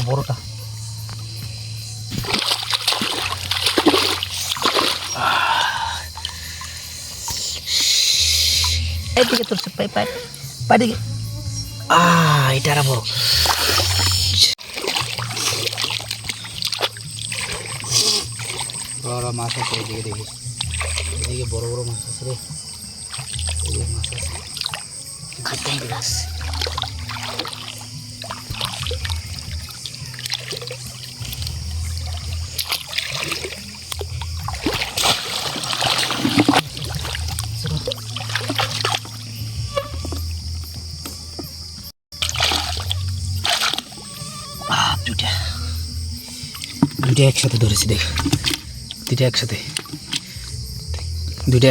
বড়টা। এইদিকে তোর পাইদিকে এটা আর বড়। বড় মাছ আছে এদিকে, দেখি এদিকে বড় বড় মাছ আছে রে, এদিকে মাছ আছে। দুইটা একসাথে ধরেছি, দেখ দুইটা একসাথে দুইটা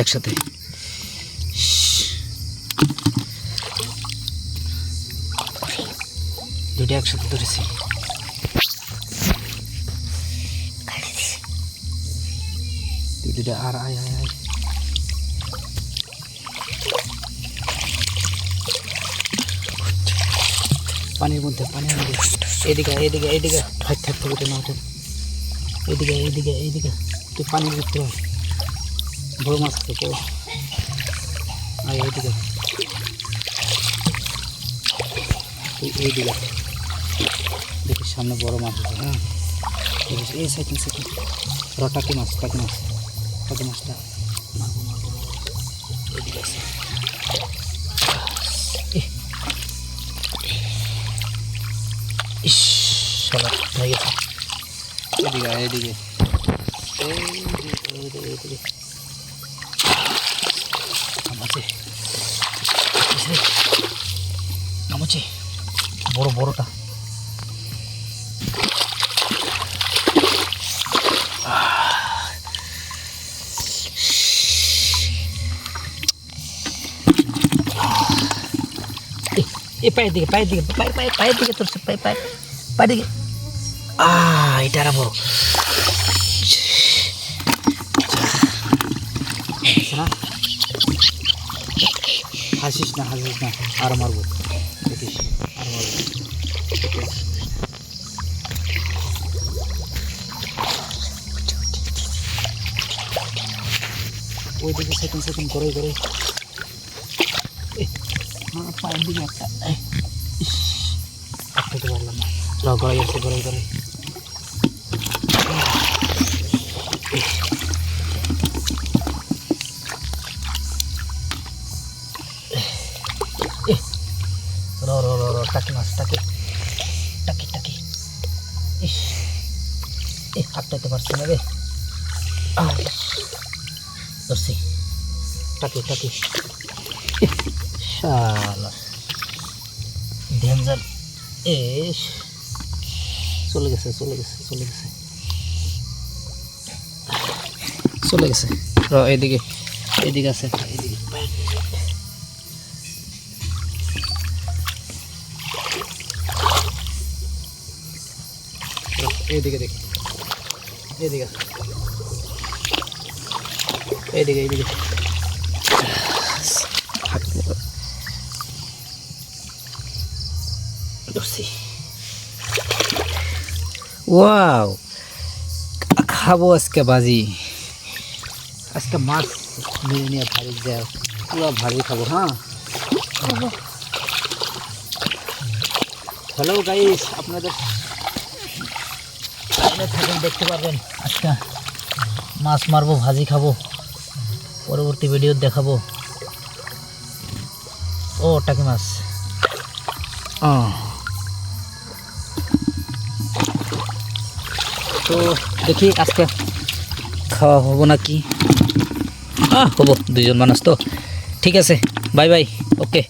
একসাথে ধরেছি। দুইটা আর আয় আয় আয় পানির মধ্যে এদিকে এদিকে এদিকে থাকতে উঠে না ওঠেন, এদিকে এইদিকে এইদিকে তুই পানির ভিতরে বড় মাছ থেকে আর এইদিকে এইদিকে দেখি সামনে বড় মাছ আছে। হ্যাঁ এই সেকেন্ড টাকি মাছটা এইদিকে আছে। ইস শালা হয়ে গেছে। এদিকে এইদিকে নামছে বড়টা। পায়ের দিকে তোর পায়ের দিকে এটা আর বড়। হাসিস না আর মারবো, দেখিস আর মারবো। ওই দিকে সেকেন্ড করে পায়ের দিকে একটা আটকাতে পারলাম না, গড়াই আছে গড়াই টাকি ইস আটকাতে পারছি না রে। ধরছি টাকি শালা ডেঞ্জার। চলে গেছে এদিকে আছে এইদিকে দেখ এইদিকে ওয়াও খাবো আজকে বাজি, আজকে মাছ নিয়ে ভারী যায়, পুরো ভারী খাবো। হ্যাঁ হ্যালো গাইস, আপনাদের থাকেন দেখতে পারবেন। আজকে মাছ মারবো, ভাজি খাবো, পরবর্তী ভিডিও দেখাবো। ও টাকি মাছ তো দেখি আজকে খাওয়া হবো নাকি। হবো, দুজন মানুষ তো। ঠিক আছে, বাই বাই, ওকে।